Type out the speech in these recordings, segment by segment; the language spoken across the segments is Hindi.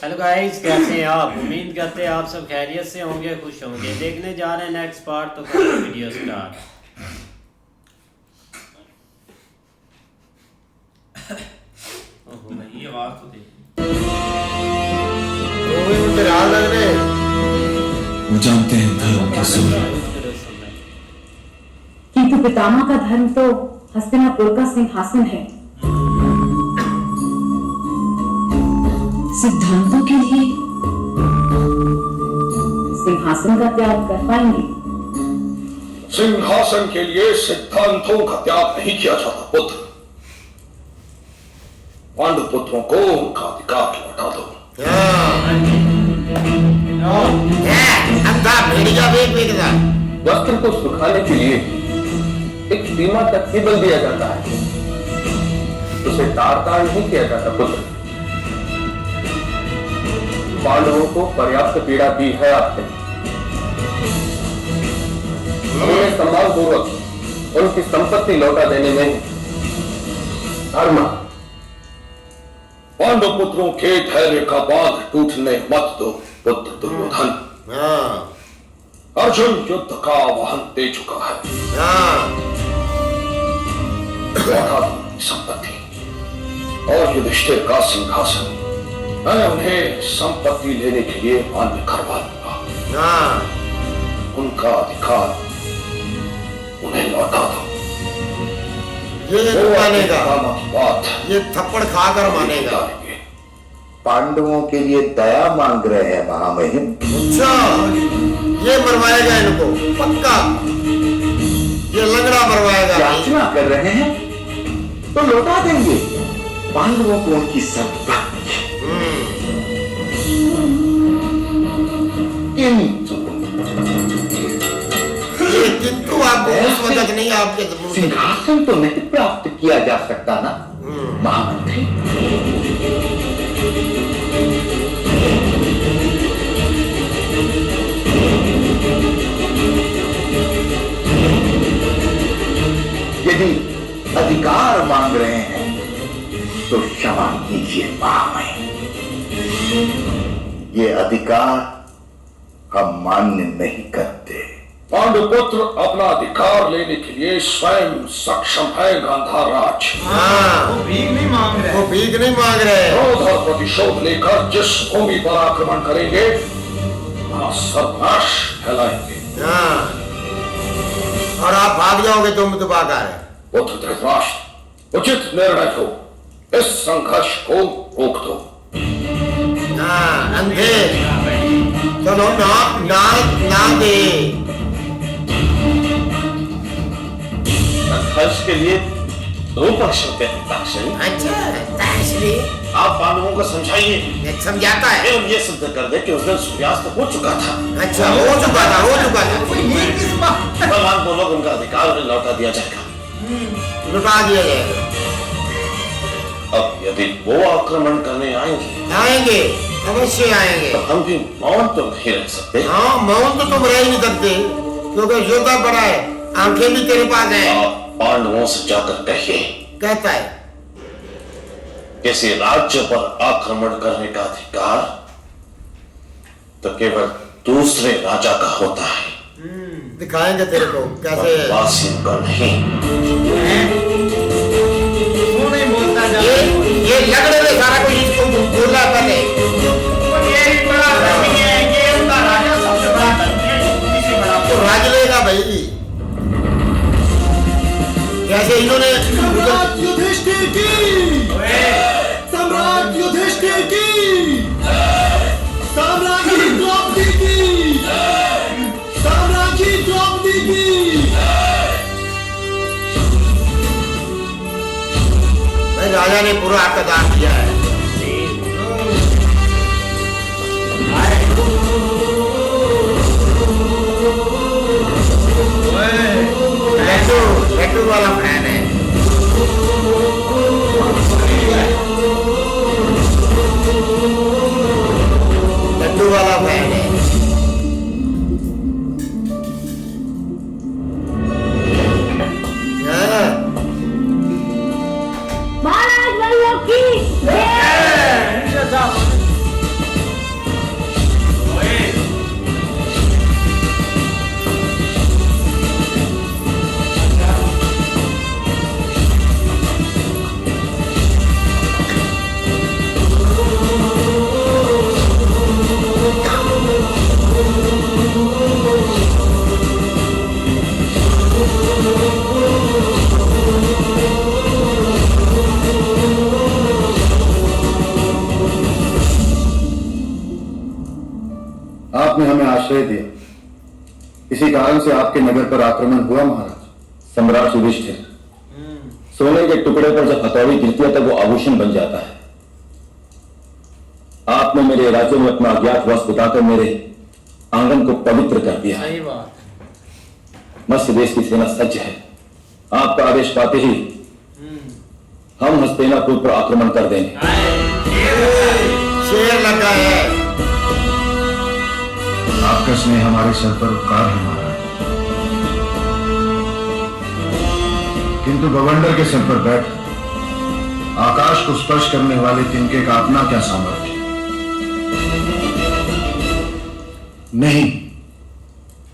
हेलो गाइस, कैसे हैं आप? उम्मीद करते हैं आप सब खैरियत से होंगे, खुश होंगे। देखने जा रहे हैं नेक्स्ट पार्ट, तो करो वीडियो स्टार्ट। ओहो ये आवाज तो देखी। लग रहे वो जानते हैं धर्म की सुन किंतु पितामह का धर्म तो हस्तिनापुर का सिंहासन है। सिद्धांतों के लिए सिंहासन का त्याग कर पाएंगे। सिंहासन के लिए सिद्धांतों का त्याग नहीं किया जाता पुत्र। पांडु पुत्रों को उनका अधिकार लौटा दो। वस्त्र को सुखाने के लिए एक सीमा तक ही बल दिया जाता है, उसे तार नहीं किया जाता पुत्र। पांडवों को पर्याप्त पीड़ा दी है आपने। उन्हें सम्मान पूर्वक उनकी संपत्ति लौटा देने में धर्म। पांडव पुत्रों के धैर्य का बांध टूटने मत दो पुत्र दुर्योधन। अर्जुन युद्ध का आह्वान दे चुका है। लौटा दो संपत्ति और युधिष्ठिर का सिंहासन। मैं उन्हें संपत्ति लेने के लिए मान्य करवा दूंगा। उनका अधिकार उन्हें लौटा दो। ये मानेगा, बात ये थप्पड़ खाकर मानेगा। पांडवों के लिए दया मांग रहे हैं महामहिम। अच्छा, ये मरवाएगा इनको पक्का। ये लंगड़ा मरवाएगा। याचना कर रहे हैं तो लौटा देंगे पांडवों को उनकी संपत्ति। किंतु आपको उस वक्त नहीं, आपके सिंहासन तो नहीं प्राप्त किया जा सकता ना महामंत्री। यदि अधिकार मांग रहे हैं तो क्षमा कीजिए महामहिम, ये अधिकार हम मान्य नहीं करते। पांडुपुत्र अपना अधिकार लेने के लिए स्वयं सक्षम है गांधाराज। वो भीख नहीं मांग रहे। वो भीख नहीं मांग रहे। क्रोध और प्रतिशोध लेकर जिस भूमि पर आक्रमण करेंगे वहां सर्वनाश फैलाएंगे। और आप भाग जाओगे तुम तो बाकार है। पुत्र धृतराष्ट्र, उचित निर्णय लो, इस संघर्ष को रोक दो। अंधे चलो ना दे। संघर्ष के लिए दो पक्ष होते हैं ताक्षरी। अच्छा, आप पांडवों को समझाइए, समझाता है। एवं ये सिद्ध कर दे कि उस दिन सूर्यास्त हो चुका था। अच्छा, हो चुका था। भगवान को लोग उनका अधिकार उन्हें लौटा दिया जाएगा। लुटा दिया जाएगा। अब यदि वो आक्रमण करने आएंगे अवश्य आएंगे। तो हम भी मौन तो नहीं रह सकते। हाँ, मौन तो तुम रह नहीं सकते क्योंकि योद्धा बड़ा है, आंखें भी तेरे पास है। आप पांडवों से जाकर कहिए, कहता है किसी राज्य पर आक्रमण करने का अधिकार तो केवल दूसरे राजा का होता है। दिखाएंगे तेरे को कैसे। वासी का नहीं। ये लगड़े में सारा कुछ इसको बोला पहले। तो राज लेगा भाई। कैसे इन्होंने सम्राट युधिष्ठिर की, सम्राट युधिष्ठिर की, साम्राज्ञी द्रौपदी की, साम्राज्ञी द्रौपदी की। भाई राजा ने पूरा आपका दान किया है। लड्डू वाला फैन है। लड्डू वाला फैन है। महाराज वल्लभ की आपने हमें आश्रय दिया, इसी कारण से आपके नगर पर आक्रमण हुआ महाराज। सम्राट युधिष्ठिर, सोने के टुकड़े पर जब हथौड़ी गिरती है तब वो आभूषण बन जाता है। आपने मेरे राज्य में अपना अज्ञातवास बिताकर मेरे आंगन को पवित्र कर दिया। सही बात। मत्स्य देश की सेना सज्ज है। आपका आदेश पाते ही हम हस्तिनापुर पर आक्रमण कर देंगे। शेर लगा है। आपका स्नेह हमारे सर पर उपकार है महाराज, किंतु बवंडर के सर पर बैठ आकाश को स्पर्श करने वाले तिनके का अपना क्या सामर्थ्य। नहीं,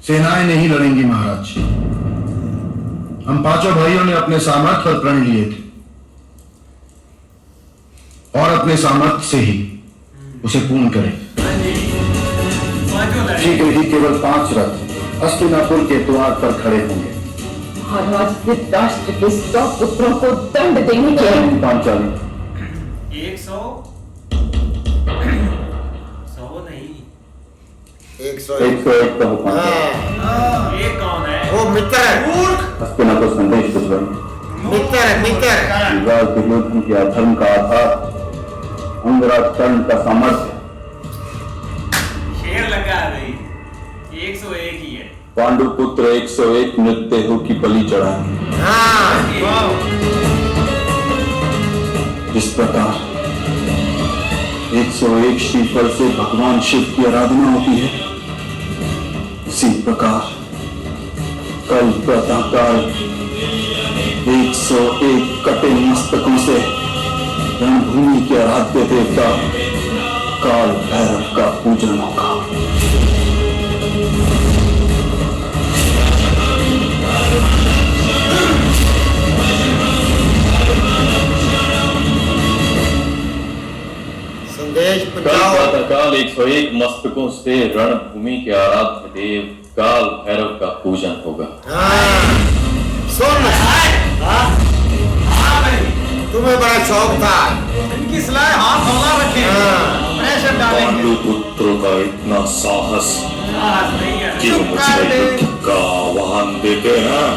सेनाएं नहीं लड़ेंगी महाराज। हम पांचों भाइयों ने अपने सामर्थ्य पर प्रण लिए थे और अपने सामर्थ्य से ही उसे पूर्ण करें। शीघ्र ही केवल 5 रथ हस्तिनापुर के द्वार पर खड़े होंगे। महाराज धृतराष्ट्र के 100 पुत्रों को दंड देने के लिए पांचाली 100 नहीं, 101 का हुक्म। ये कौन है? वो मित्र है। हस्तिनापुर संदेश भिजवाइए। मित्र है, मित्र। युवराज दुर्योधन के अधर्म का आधार अंगराज कर्ण का सामर्थ्य। शेर लगा भाई। 101 ही है। पांडुपुत्र 101 मृतदेहों की बलि चढ़ाएंगे। हाँ, जिस प्रकार 101 श्रीफल से भगवान शिव की आराधना होती है, उसी प्रकार कल प्रातःकाल 101 कटे मस्तकों से रणभूमि के आराध्य देवता काल भैरव का पूजन होगा। संदेश कल पहुंचाओ। प्रातःकाल 101 मस्तकों से रणभूमि के आराध्य देव काल भैरव का पूजन होगा। हाँ, सुन। तुम्हें बड़ा शौक था। इनकी सलाह हाथ हवा रखे, प्रेशर डालेंगे। पांडुपुत्रों का इतना साहस नहीं है। कि वो मुझे युद्ध का आह्वान देते हैं।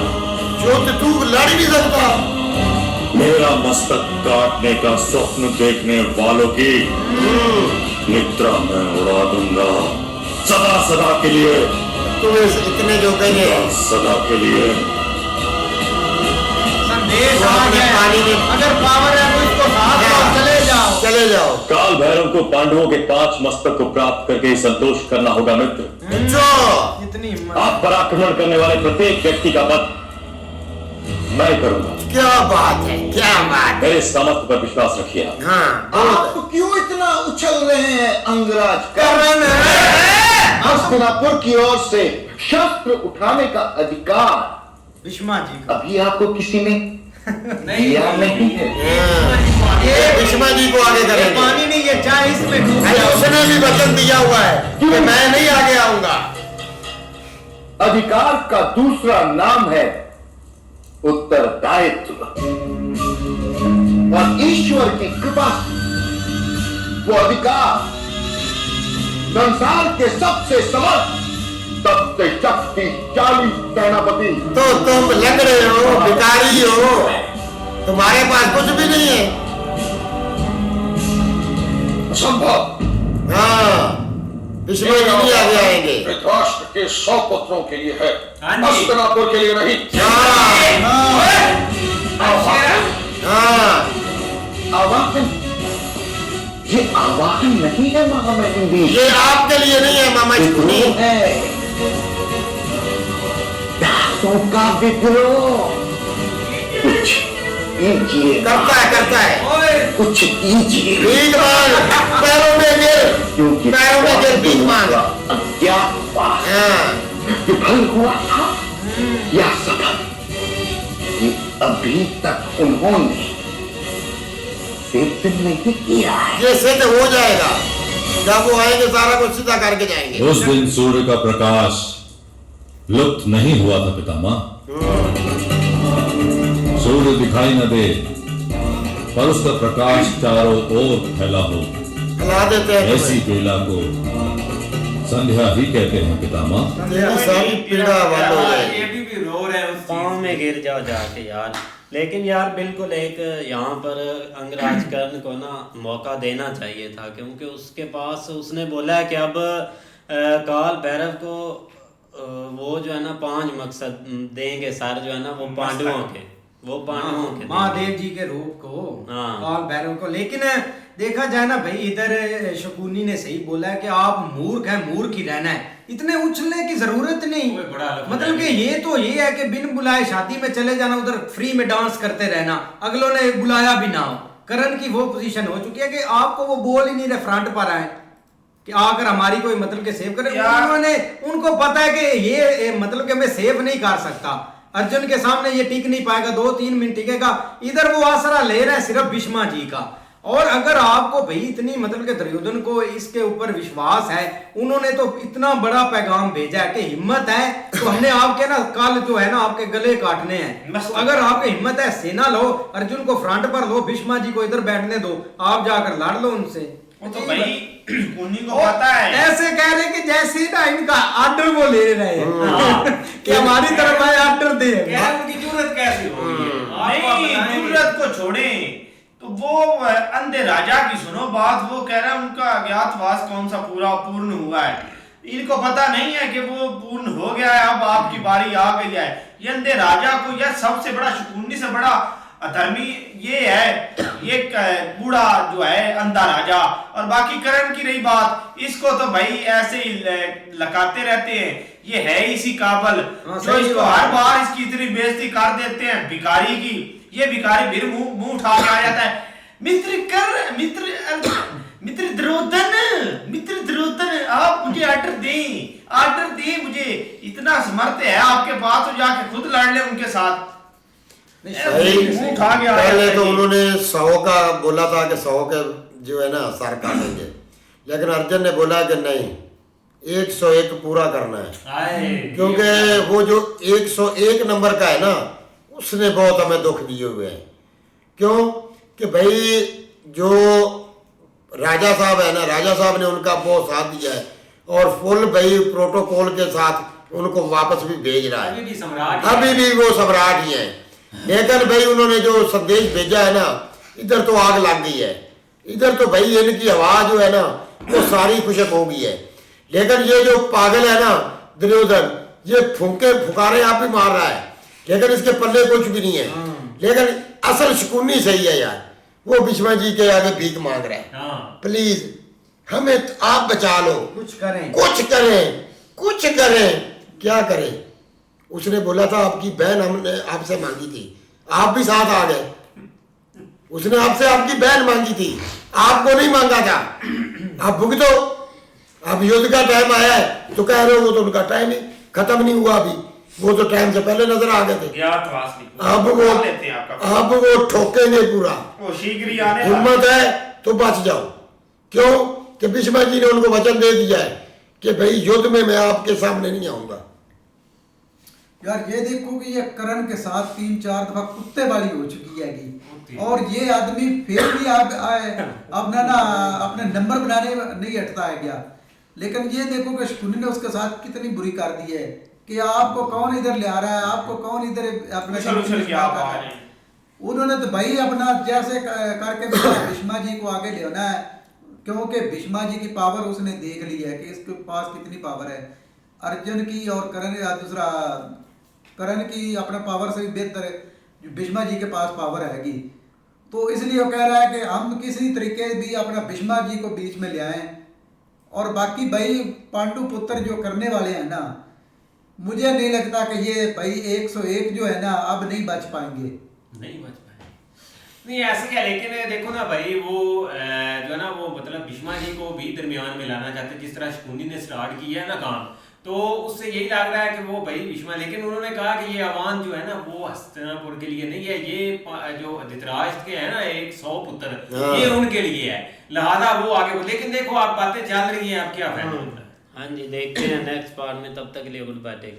जो तू लड़ नहीं सकता। मेरा मस्तक काटने का स्वप्न देखने वालों की निद्रा में उड़ा दूंगा, सदा सदा के लिए। तुम्हें इतने जो कहेंगे सदा के लिए। संदेश वो आ अपने गया। पानी में- अगर पावर है तो इसको साथ लो, चले जाओ। चले जाओ। काल भैरव को पांडवों के 5 मस्तक को प्राप्त करके ही संतोष करना होगा मित्र। जो इतनी हिम्मत। आप पर आक्रमण करने वाले प्रत्येक व्यक्ति का वध मैं करूंगा। क्या बात है, क्या बात है। मेरे सामर्थ्य पर विश्वास रखिए आप। हाँ, आप क्यों इतना उछल रहे हैं अंगराज? करण है। हस्तिनापुर की ओर से शस्त्र उठाने का अधिकार विष्मा जी का अभी आपको किसी ने नहीं दिया नहीं है। ये विष्मा जी को आगे ये करेंगे। पानी नहीं, ये चाय इसमें डूब अरे जाओ। उसने भी वचन दिया हुआ है कि मैं नहीं आगे आऊंगा। अधिकार का दूसरा नाम है उत्तरदायित्व, और ईश्वर की कृपा वो अधिकार संसार के सबसे समर्थ, सबसे शक्तिशाली सेनापति। तो तुम लंगड़े हो, भिखारी हो, तुम्हारे पास कुछ भी नहीं है। असंभव। हाँ, विष्णु जी भी आगे आएंगे। धृतराष्ट्र के 100 पुत्रों के लिए है, हाँ जी। हस्तिनापुर के लिए नहीं। हाँ, आवाहन, ये आवाहन नहीं है महामहिंदी, ये आपके लिए नहीं है मामा जी। विद्रोह है, दासों का विद्रोह। कुछ कीजिए, करता है। कुछ कीजिए, भीख मांग, पैरों में गिर, क्योंकि पैरों में गिर भीख मांग। अज्ञातवास हाँ, विफल हुआ था या सफल, ये अभी तक उन्होंने सिद्ध नहीं किया है। ये सिद्ध हो जाएगा जब वो आएंगे, सारा कुछ सीधा करके जाएंगे। उस दिन सूर्य का प्रकाश लुप्त नहीं हुआ था पितामह। सूर्य दिखाई न दे पर उसका प्रकाश चारों ओर फैला हो, हिला देते हैं ऐसी तुम्हें। बेला को संध्या ही कहते हैं पितामह। तेरी सारी पीड़ा बंद हो जाएगी। ये भी रो रहे हैं उस पाँव में गिर जाओ जाके यार। लेकिन यार बिल्कुल एक यहाँ पर अंगराज कर्ण को ना मौका देना चाहिए था, क्योंकि उसके पास उसने बोला है कि अब काल भैरव को वो जो है ना 5 मकसद देंगे सारे जो है ना वो पांडवों के देंगे। महादेव जी के रूप को, काल भैरव को। लेकिन देखा जाए ना भाई, इधर शकुनी ने सही बोला है कि आप मूर्ख हैं, मूर्ख ही रहना है, इतने उछलने की जरूरत नहीं। मतलब कि ये है कि बिन बुलाए शादी में चले जाना, उधर फ्री में डांस करते रहना, अगलों ने बुलाया भी ना हो। करण की वो पोजीशन हो चुकी है कि आपको वो बोल ही नहीं रहे फ्रंट पर आए कि आकर हमारी कोई मतलब के सेव करे। उनको पता है कि ये मतलब कि हमें सेव नहीं कर सकता, अर्जुन के सामने ये टिक नहीं पाएगा, 2-3 मिनट टिकेगा। इधर वो आसरा ले रहे हैं सिर्फ भीष्मा जी का। और अगर आपको भाई इतनी मतलब के दुर्योधन को इसके ऊपर विश्वास है, उन्होंने तो इतना बड़ा पैगाम भेजा है कि हिम्मत है तो हमने आपके ना कल जो है ना आपके गले काटने हैं। तो अगर आपकी हिम्मत है, सेना लो, अर्जुन को फ्रंट पर लो, भीष्मा जी को इधर बैठने दो, आप जाकर लड़ लो उनसे। वो तो भाई उन्हीं को पता है। ऐसे कह रहे कि जैसे ना इनका आर्डर वो ले रहे हैं कि हमारी तरफ आए आर्डर दे। उनकी जरूरत कैसी होगी? नहीं, जरूरत को छोड़े तो वो अंधे राजा की सुनो बात। वो कह रहा है उनका अज्ञातवास कौन सा पूर्ण हुआ है, इनको पता नहीं है कि वो पूर्ण हो गया है, अब आपकी बारी आ गई है। ये अंधे राजा को यार सबसे बड़ा शकुनी से बड़ा अधर्मी ये है, ये बूढ़ा जो है अंधा राजा। और बाकी करण की रही बात, इसको तो भाई ऐसे ही लकाते रहते हैं, ये है इसी काबल जो इसको हर बार इसकी इतनी बेइज्जती कर देते हैं भिखारी की। ये भिखारी फिर मुंह उठा के आ जाता है, मित्र द्रोदन आप मुझे ऑर्डर दें मुझे, इतना समर्थ है आपके पास तो जाके खुद लड़ ले उनके साथ। पहले तो उन्होंने 100 का बोला था कि 100 के जो है ना सर काटेंगे, लेकिन अर्जुन ने बोला कि नहीं 101 पूरा करना है, क्योंकि वो जो 101 नंबर का है ना उसने बहुत हमें दुख दिए हुए हैं। क्यों कि भाई जो राजा साहब है ना, राजा साहब ने उनका बहुत साथ दिया है और फुल भाई प्रोटोकॉल के साथ उनको वापस भी भेज रहा है, अभी भी वो सम्राट ही है। लेकिन भाई उन्होंने जो संदेश भेजा है ना, इधर तो आग लग गई है, इधर तो भाई इनकी आवाज जो है ना वो सारी खुशक हो गई है। लेकिन ये जो पागल है ना दुर्योधन, ये फुकारे आप ही मार रहा है, लेकिन इसके पल्ले कुछ भी नहीं है। लेकिन असल शकुनी सही है यार, वो भीष्मा जी के आगे भीख मांग रहा है, प्लीज हमें तो आप बचा लो, कुछ करें। क्या करें? उसने बोला था आपकी बहन हमने आपसे मांगी थी, आप भी साथ आ गए। उसने आपसे आपकी बहन मांगी थी, आपको नहीं मांगा था, आप भुगतो। अब युद्ध का टाइम आया है तो कह रहे हो वो तो उनका टाइम ही खत्म नहीं हुआ अभी, वो तो टाइम से पहले नजर आ गए थे। अब वो ठोकेंगे पूरा, हिम्मत है तो बच जाओ। क्यों कि भीष्मा जी ने उनको वचन दे दिया है कि भाई युद्ध में मैं आपके सामने नहीं आऊंगा। यार ये देखो कि ये करण के साथ 3-4 दफा कुत्ते वाली हो चुकी है और ये आदमी फिर भी अपना ना अपने नंबर बनाने नहीं हटता है क्या। लेकिन ये देखो कि शकुनी ने उसके साथ कितनी बुरी कर दी है कि आपको कौन इधर ले आ रहा है, आपको कौन इधर अपने उन्होंने तो भाई अपना जैसे करके भीष्मा जी को आगे ले आना है, क्योंकि भीष्मा जी की पावर उसने देख ली है कि इसके पास कितनी पावर है। अर्जुन की और करण की अपना पावर से भी बेहतर भीष्मा जी के पास पावर हैगी। तो इसलिए वो कह रहा है कि हम किसी तरीके भी अपना भीष्मा जी को बीच में ले आए। और बाकी भाई पांडु पुत्र जो करने वाले हैं ना, मुझे नहीं लगता कि ये भाई 101 जो है ना अब नहीं बच पाएंगे। नहीं ऐसा क्या, लेकिन देखो ना भाई वो जो है ना वो मतलब भीष्मा जी को भी दरमियान में लाना चाहते, जिस तरह शकुनी ने स्टार्ट किया है ना काम, तो उससे यही लग रहा है कि वो भाई भीष्मा। लेकिन उन्होंने कहा कि ये आह्वान जो है ना वो हस्तिनापुर के लिए नहीं है, ये जो धृतराष्ट्र के है ना 100 पुत्र ये उनके लिए है, लिहाजा वो आगे। लेकिन देखो आप बातें चल रही हैं, आप क्या फायदा होता है। हाँ जी, देखते हैं नेक्स्ट पार्ट में, तब तक के लिए गुड बाय।